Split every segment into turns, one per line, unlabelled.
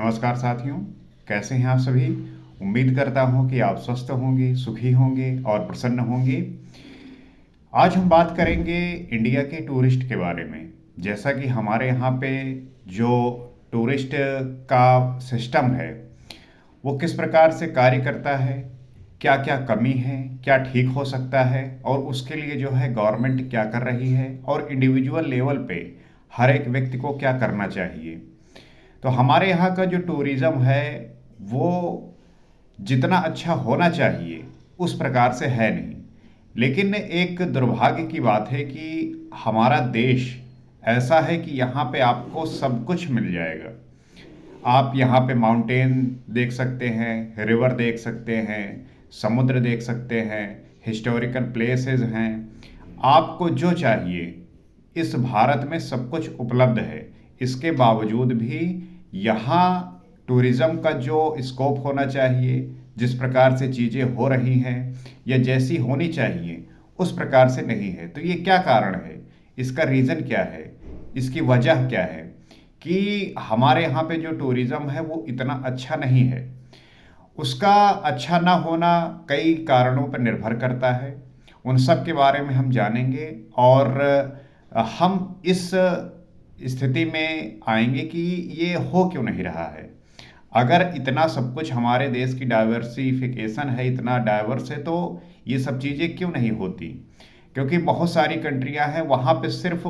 नमस्कार साथियों, कैसे हैं आप सभी। उम्मीद करता हूं कि आप स्वस्थ होंगे, सुखी होंगे और प्रसन्न होंगे। आज हम बात करेंगे इंडिया के टूरिस्ट के बारे में। जैसा कि हमारे यहाँ पे जो टूरिस्ट का सिस्टम है वो किस प्रकार से कार्य करता है, क्या क्या कमी है, क्या ठीक हो सकता है और उसके लिए जो है गवर्नमेंट क्या कर रही है और इंडिविजुअल लेवल पे हर एक व्यक्ति को क्या करना चाहिए। तो हमारे यहाँ का जो टूरिज़्म है वो जितना अच्छा होना चाहिए उस प्रकार से है नहीं। लेकिन एक दुर्भाग्य की बात है कि हमारा देश ऐसा है कि यहाँ पे आपको सब कुछ मिल जाएगा। आप यहाँ पे माउंटेन देख सकते हैं, रिवर देख सकते हैं, समुद्र देख सकते हैं, हिस्टोरिकल प्लेसेस हैं। आपको जो चाहिए इस भारत में सब कुछ उपलब्ध है। इसके बावजूद भी यहाँ टूरिज़्म का जो स्कोप होना चाहिए, जिस प्रकार से चीज़ें हो रही हैं या जैसी होनी चाहिए उस प्रकार से नहीं है। तो ये क्या कारण है, इसका रीज़न क्या है, इसकी वजह क्या है कि हमारे यहाँ पे जो टूरिज़्म है वो इतना अच्छा नहीं है। उसका अच्छा ना होना कई कारणों पर निर्भर करता है। उन सब के बारे में हम जानेंगे और हम इस स्थिति में आएंगे कि ये हो क्यों नहीं रहा है। अगर इतना सब कुछ हमारे देश की डाइवर्सिफिकेशन है, इतना डाइवर्स है, तो ये सब चीज़ें क्यों नहीं होती। क्योंकि बहुत सारी कंट्रियां हैं वहाँ पे सिर्फ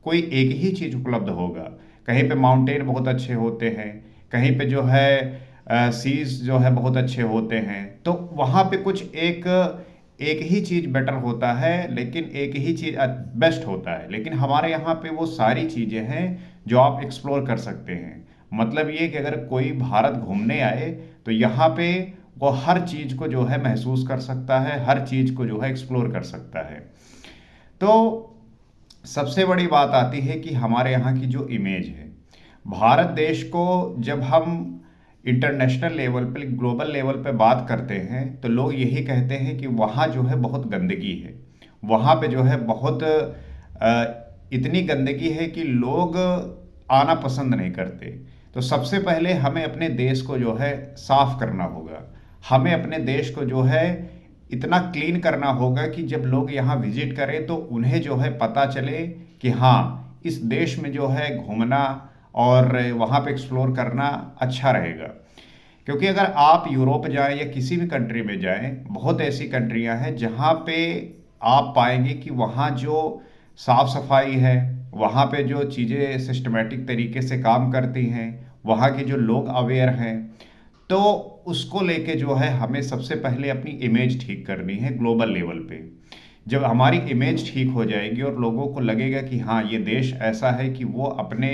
कोई एक ही चीज़ उपलब्ध होगा। कहीं पे माउंटेन बहुत अच्छे होते हैं, कहीं पे जो है सीज जो है बहुत अच्छे होते हैं। तो वहाँ पे कुछ एक एक ही चीज़ बेटर होता है, लेकिन एक ही चीज़ बेस्ट होता है। लेकिन हमारे यहाँ पे वो सारी चीज़ें हैं जो आप एक्सप्लोर कर सकते हैं। मतलब ये कि अगर कोई भारत घूमने आए तो यहाँ पे वो हर चीज़ को जो है महसूस कर सकता है, हर चीज़ को जो है एक्सप्लोर कर सकता है। तो सबसे बड़ी बात आती है कि हमारे यहाँ की जो इमेज है, भारत देश को जब हम इंटरनेशनल लेवल पे, ग्लोबल लेवल पे बात करते हैं तो लोग यही कहते हैं कि वहाँ जो है बहुत गंदगी है। वहाँ पे जो है बहुत इतनी गंदगी है कि लोग आना पसंद नहीं करते। तो सबसे पहले हमें अपने देश को जो है साफ करना होगा। हमें अपने देश को जो है इतना क्लीन करना होगा कि जब लोग यहाँ विजिट करें तो उन्हें जो है पता चले कि हाँ, इस देश में जो है घूमना और वहाँ पे एक्सप्लोर करना अच्छा रहेगा। क्योंकि अगर आप यूरोप जाएं या किसी भी कंट्री में जाएं, बहुत ऐसी कंट्रियां हैं जहाँ पे आप पाएंगे कि वहाँ जो साफ सफाई है, वहाँ पे जो चीज़ें सिस्टमेटिक तरीके से काम करती हैं, वहाँ के जो लोग अवेयर हैं, तो उसको लेके जो है हमें सबसे पहले अपनी इमेज ठीक करनी है ग्लोबल लेवल पे। जब हमारी इमेज ठीक हो जाएगी और लोगों को लगेगा कि हाँ, ये देश ऐसा है कि वो अपने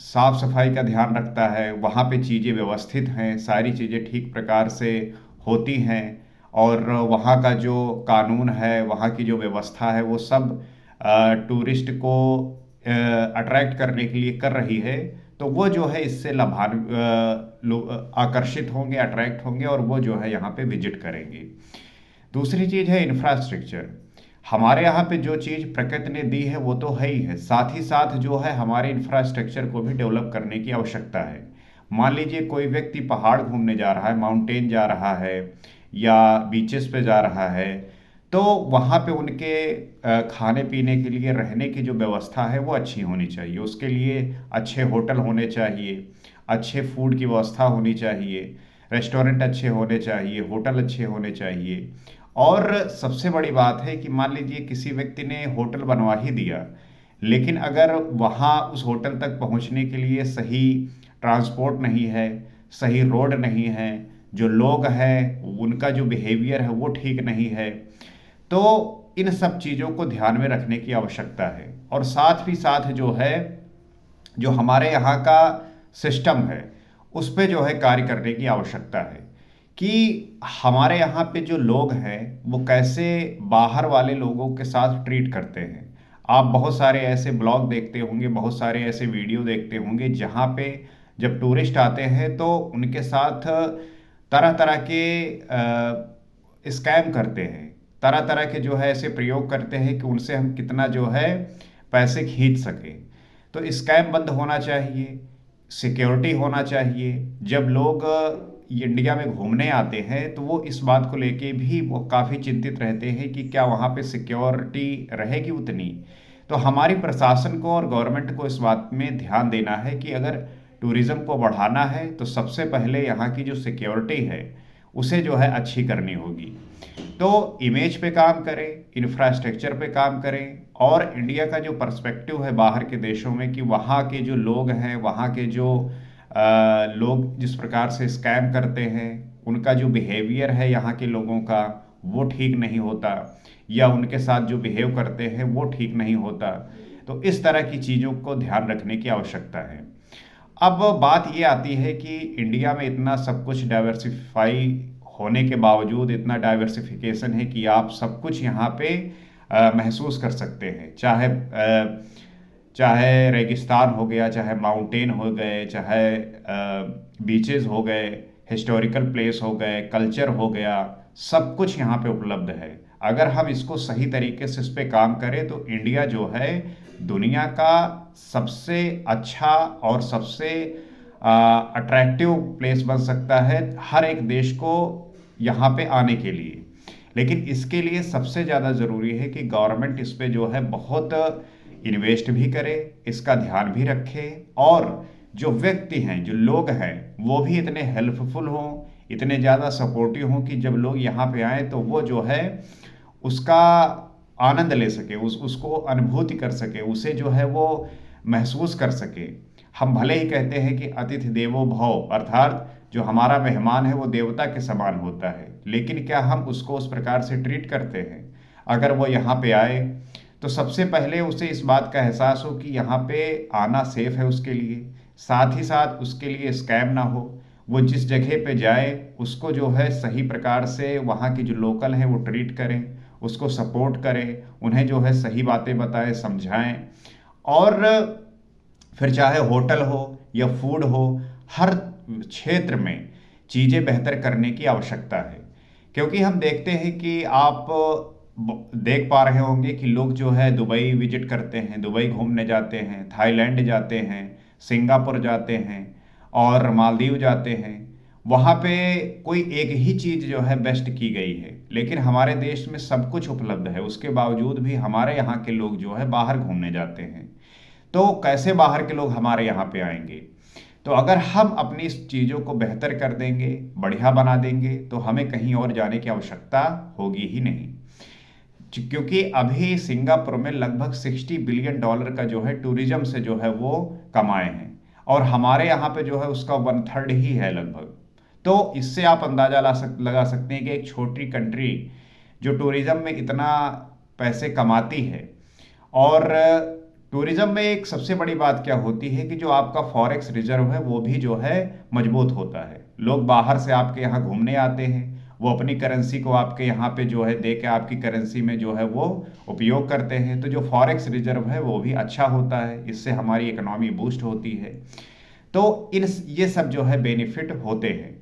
साफ सफाई का ध्यान रखता है, वहाँ पे चीज़ें व्यवस्थित हैं, सारी चीज़ें ठीक प्रकार से होती हैं और वहाँ का जो कानून है, वहाँ की जो व्यवस्था है, वो सब टूरिस्ट को अट्रैक्ट करने के लिए कर रही है, तो वो जो है इससे लोग आकर्षित होंगे, अट्रैक्ट होंगे और वो जो है यहाँ पे विजिट करेंगे। दूसरी चीज़ है इंफ्रास्ट्रक्चर। हमारे यहाँ पे जो चीज़ प्रकृति ने दी है वो तो है ही है, साथ ही साथ जो है हमारे इंफ्रास्ट्रक्चर को भी डेवलप करने की आवश्यकता है। मान लीजिए कोई व्यक्ति पहाड़ घूमने जा रहा है, माउंटेन जा रहा है या बीचेस पे जा रहा है, तो वहाँ पे उनके खाने पीने के लिए, रहने की जो व्यवस्था है वो अच्छी होनी चाहिए। उसके लिए अच्छे होटल होने चाहिए, अच्छे फूड की व्यवस्था होनी चाहिए, रेस्टोरेंट अच्छे होने चाहिए, होटल अच्छे होने चाहिए। और सबसे बड़ी बात है कि मान लीजिए किसी व्यक्ति ने होटल बनवा ही दिया, लेकिन अगर वहाँ उस होटल तक पहुँचने के लिए सही ट्रांसपोर्ट नहीं है, सही रोड नहीं है, जो लोग हैं उनका जो बिहेवियर है वो ठीक नहीं है, तो इन सब चीज़ों को ध्यान में रखने की आवश्यकता है। और साथ ही साथ जो है, जो हमारे यहाँ का सिस्टम है उस पे जो है कार्य करने की आवश्यकता है कि हमारे यहाँ पे जो लोग हैं वो कैसे बाहर वाले लोगों के साथ ट्रीट करते हैं। आप बहुत सारे ऐसे ब्लॉग देखते होंगे, बहुत सारे ऐसे वीडियो देखते होंगे जहाँ पे जब टूरिस्ट आते हैं तो उनके साथ तरह तरह के स्कैम करते हैं, तरह तरह के जो है ऐसे प्रयोग करते हैं कि उनसे हम कितना जो है पैसे खींच सकें। तो स्कैम बंद होना चाहिए। सिक्योरिटी होना चाहिए। जब लोग इंडिया में घूमने आते हैं तो वो इस बात को लेके भी वो काफ़ी चिंतित रहते हैं कि क्या वहाँ पे सिक्योरिटी रहेगी उतनी। तो हमारी प्रशासन को और गवर्नमेंट को इस बात में ध्यान देना है कि अगर टूरिज़्म को बढ़ाना है तो सबसे पहले यहाँ की जो सिक्योरिटी है उसे जो है अच्छी करनी होगी। तो इमेज पे काम करें, इंफ्रास्ट्रक्चर पे काम करें, और इंडिया का जो पर्सपेक्टिव है बाहर के देशों में कि वहाँ के जो लोग हैं, वहाँ के जो लोग जिस प्रकार से स्कैम करते हैं, उनका जो बिहेवियर है यहाँ के लोगों का वो ठीक नहीं होता, या उनके साथ जो बिहेव करते हैं वो ठीक नहीं होता। तो इस तरह की चीज़ों को ध्यान रखने की आवश्यकता है। अब बात ये आती है कि इंडिया में इतना सब कुछ डाइवर्सिफाई होने के बावजूद, इतना डाइवर्सिफिकेशन है कि आप सब कुछ यहाँ पे महसूस कर सकते हैं। चाहे रेगिस्तान हो गया, चाहे माउंटेन हो गए, चाहे बीचेस हो गए, हिस्टोरिकल प्लेस हो गए, कल्चर हो गया, सब कुछ यहाँ पे उपलब्ध है। अगर हम इसको सही तरीके से इस पे काम करें तो इंडिया जो है दुनिया का सबसे अच्छा और सबसे अट्रैक्टिव प्लेस बन सकता है हर एक देश को यहाँ पे आने के लिए। लेकिन इसके लिए सबसे ज़्यादा ज़रूरी है कि गवर्नमेंट इस पे जो है बहुत इन्वेस्ट भी करे, इसका ध्यान भी रखे, और जो व्यक्ति हैं, जो लोग हैं, वो भी इतने हेल्पफुल हों, इतने ज़्यादा सपोर्टिव हों कि जब लोग यहाँ पे आएँ तो वो जो है उसका आनंद ले सके, उसको अनुभूति कर सके, उसे जो है वो महसूस कर सके। हम भले ही कहते हैं कि अतिथि देवो भव, अर्थात जो हमारा मेहमान है वो देवता के समान होता है, लेकिन क्या हम उसको उस प्रकार से ट्रीट करते हैं? अगर वो यहाँ पे आए तो सबसे पहले उसे इस बात का एहसास हो कि यहाँ पे आना सेफ है उसके लिए, साथ ही साथ उसके लिए स्कैम ना हो। वो जिस जगह पे जाए उसको जो है सही प्रकार से वहाँ के जो लोकल हैं वो ट्रीट करें, उसको सपोर्ट करें, उन्हें जो है सही बातें बताएं, समझाएं। और फिर चाहे होटल हो या फूड हो, हर क्षेत्र में चीज़ें बेहतर करने की आवश्यकता है। क्योंकि हम देखते हैं कि आप देख पा रहे होंगे कि लोग जो है दुबई विजिट करते हैं, दुबई घूमने जाते हैं, थाईलैंड जाते हैं, सिंगापुर जाते हैं और मालदीव जाते हैं। वहाँ पे कोई एक ही चीज़ जो है बेस्ट की गई है, लेकिन हमारे देश में सब कुछ उपलब्ध है, उसके बावजूद भी हमारे यहाँ के लोग जो है बाहर घूमने जाते हैं। तो कैसे बाहर के लोग हमारे यहाँ पे आएंगे? तो अगर हम अपनी इस चीज़ों को बेहतर कर देंगे, बढ़िया बना देंगे, तो हमें कहीं और जाने की आवश्यकता होगी ही नहीं। क्योंकि अभी सिंगापुर में लगभग $60 बिलियन का जो है टूरिज्म से जो है वो कमाए हैं, और हमारे यहाँ पे जो है उसका 1/3 ही है लगभग। तो इससे आप अंदाज़ा लगा सकते हैं कि एक छोटी कंट्री जो टूरिज्म में इतना पैसे कमाती है, और टूरिज्म में एक सबसे बड़ी बात क्या होती है कि जो आपका फॉरेक्स रिजर्व है वो भी जो है मजबूत होता है। लोग बाहर से आपके यहाँ घूमने आते हैं, वो अपनी करेंसी को आपके यहाँ पे जो है दे के आपकी करेंसी में जो है वो उपयोग करते हैं। तो जो फॉरेक्स रिजर्व है वो भी अच्छा होता है, इससे हमारी इकोनॉमी बूस्ट होती है। तो ये सब जो है बेनिफिट होते हैं।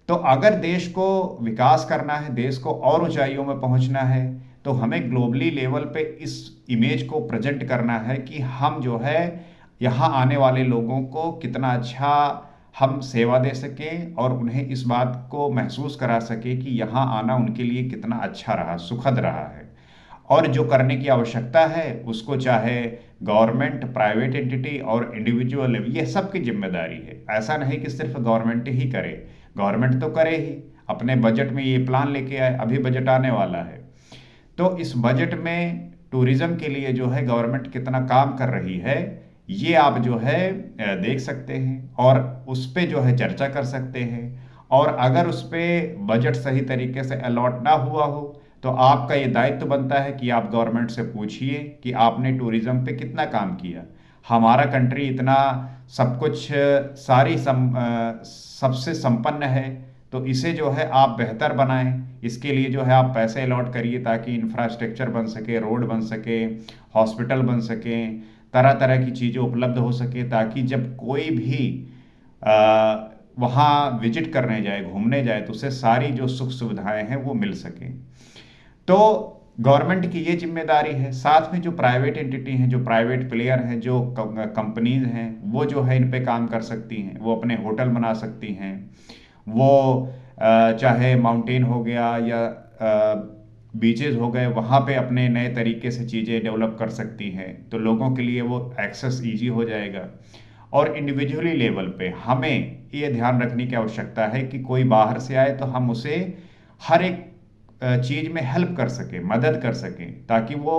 तो अगर देश को विकास करना है, देश को और ऊंचाइयों में पहुंचना है, तो हमें ग्लोबली लेवल पे इस इमेज को प्रेजेंट करना है कि हम जो है यहाँ आने वाले लोगों को कितना अच्छा हम सेवा दे सकें, और उन्हें इस बात को महसूस करा सके कि यहाँ आना उनके लिए कितना अच्छा रहा, सुखद रहा है। और जो करने की आवश्यकता है उसको चाहे गवर्नमेंट, प्राइवेट एंटिटी और इंडिविजुअल, ये सब की जिम्मेदारी है। ऐसा नहीं कि सिर्फ गवर्नमेंट ही करे, गवर्नमेंट तो करे ही, अपने बजट में ये प्लान लेके आए, अभी बजट आने वाला है। तो इस बजट में टूरिज्म के लिए जो है गवर्नमेंट कितना काम कर रही है ये आप जो है देख सकते हैं, और उस पे जो है चर्चा कर सकते हैं। और अगर उस पे बजट सही तरीके से अलॉट ना हुआ हो तो आपका ये दायित्व बनता है कि आप गवर्नमेंट से पूछिए कि आपने टूरिज्म पे कितना काम किया। हमारा कंट्री इतना सब कुछ सबसे संपन्न है, तो इसे जो है आप बेहतर बनाएं। इसके लिए जो है आप पैसे अलॉट करिए ताकि इंफ्रास्ट्रक्चर बन सके, रोड बन सके, हॉस्पिटल बन सके, तरह तरह की चीज़ें उपलब्ध हो सके, ताकि जब कोई भी वहाँ विजिट करने जाए, घूमने जाए, तो उसे सारी जो सुख सुविधाएं हैं वो मिल सकें। तो गवर्नमेंट की ये जिम्मेदारी है, साथ में जो प्राइवेट एंटिटी हैं, जो प्राइवेट प्लेयर हैं, जो कंपनीज हैं, वो जो है इन पे काम कर सकती हैं। वो अपने होटल बना सकती हैं, वो चाहे माउंटेन हो गया या बीचेस हो गए, वहाँ पे अपने नए तरीके से चीज़ें डेवलप कर सकती हैं, तो लोगों के लिए वो एक्सेस ईजी हो जाएगा। और इंडिविजुअली लेवल पे हमें ये ध्यान रखने की आवश्यकता है कि कोई बाहर से आए तो हम उसे हर एक चीज़ में हेल्प कर सकें, मदद कर सकें, ताकि वो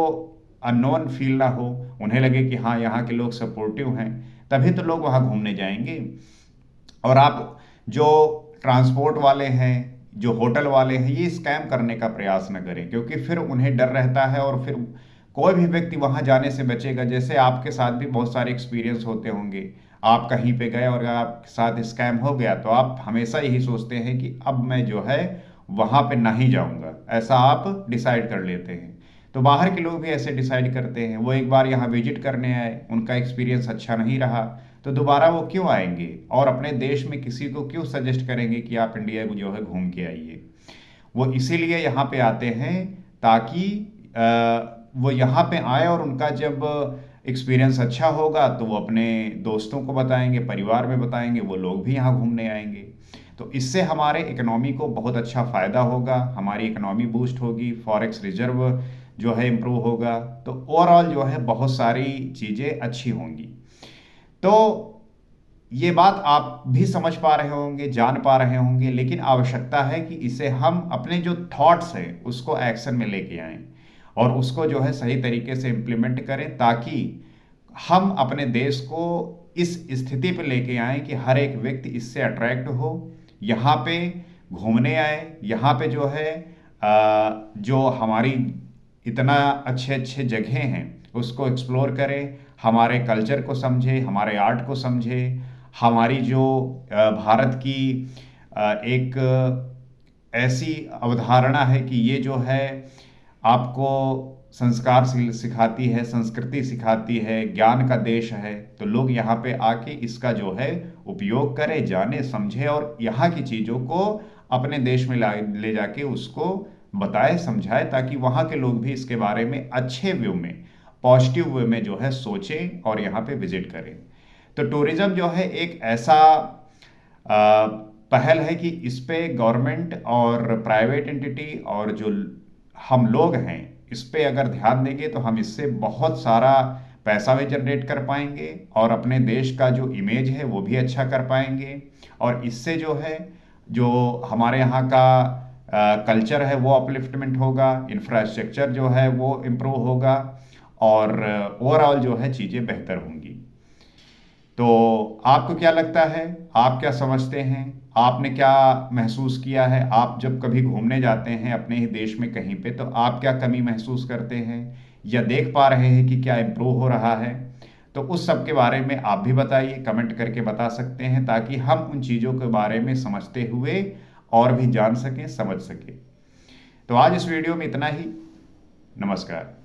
अननोन फील ना हो, उन्हें लगे कि हाँ यहाँ के लोग सपोर्टिव हैं, तभी तो लोग वहाँ घूमने जाएंगे। और आप जो ट्रांसपोर्ट वाले हैं, जो होटल वाले हैं, ये स्कैम करने का प्रयास न करें, क्योंकि फिर उन्हें डर रहता है और फिर कोई भी व्यक्ति वहां जाने से बचेगा। जैसे आपके साथ भी बहुत सारे एक्सपीरियंस होते होंगे, आप कहीं पे गए और आपके साथ स्कैम हो गया तो आप हमेशा यही सोचते हैं कि अब मैं जो है वहां पे नहीं जाऊंगा, ऐसा आप डिसाइड कर लेते हैं। तो बाहर के लोग भी ऐसे डिसाइड करते हैं। वो एक बार यहाँ विजिट करने आए, उनका एक्सपीरियंस अच्छा नहीं रहा, तो दोबारा वो क्यों आएंगे और अपने देश में किसी को क्यों सजेस्ट करेंगे कि आप इंडिया को जो है घूम के आइए। वो इसीलिए यहाँ पे आते हैं ताकि वो यहाँ पे आए और उनका जब एक्सपीरियंस अच्छा होगा तो वो अपने दोस्तों को बताएंगे, परिवार में बताएंगे, वो लोग भी यहाँ घूमने आएंगे। तो इससे हमारे इकोनॉमी को बहुत अच्छा फ़ायदा होगा, हमारी इकोनॉमी बूस्ट होगी, फॉरेक्स रिजर्व जो है इम्प्रूव होगा, तो ओवरऑल जो है बहुत सारी चीज़ें अच्छी होंगी। तो ये बात आप भी समझ पा रहे होंगे, जान पा रहे होंगे, लेकिन आवश्यकता है कि इसे हम अपने जो थॉट्स हैं उसको एक्शन में लेके आएं और उसको जो है सही तरीके से इम्प्लीमेंट करें, ताकि हम अपने देश को इस स्थिति पे लेके आएं कि हर एक व्यक्ति इससे अट्रैक्ट हो, यहाँ पे घूमने आए, यहाँ पे जो है जो हमारी इतना अच्छे अच्छे जगह हैं उसको एक्सप्लोर करें, हमारे कल्चर को समझे, हमारे आर्ट को समझे, हमारी जो भारत की एक ऐसी अवधारणा है कि ये जो है आपको संस्कार सिखाती है, संस्कृति सिखाती है, ज्ञान का देश है, तो लोग यहाँ पे आके इसका जो है उपयोग करें, जाने समझे और यहाँ की चीज़ों को अपने देश में ले जाके उसको बताए, समझाए, ताकि वहाँ के लोग भी इसके बारे में अच्छे व्यू में, पॉजिटिव वे में जो है सोचें और यहाँ पे विजिट करें। तो टूरिज्म जो है एक ऐसा पहल है कि इस पे गवर्नमेंट और प्राइवेट एंटिटी और जो हम लोग हैं इस पे अगर ध्यान देंगे तो हम इससे बहुत सारा पैसा भी जनरेट कर पाएंगे और अपने देश का जो इमेज है वो भी अच्छा कर पाएंगे। और इससे जो है जो हमारे यहाँ का कल्चर है वो अपलिफ्टमेंट होगा, इंफ्रास्ट्रक्चर जो है वो इम्प्रूव होगा और ओवरऑल जो है चीज़ें बेहतर होंगी। तो आपको क्या लगता है, आप क्या समझते हैं, आपने क्या महसूस किया है? आप जब कभी घूमने जाते हैं अपने ही देश में कहीं पे, तो आप क्या कमी महसूस करते हैं या देख पा रहे हैं कि क्या इम्प्रूव हो रहा है? तो उस सब के बारे में आप भी बताइए, कमेंट करके बता सकते हैं, ताकि हम उन चीज़ों के बारे में समझते हुए और भी जान सकें, समझ सकें। तो आज इस वीडियो में इतना ही। नमस्कार।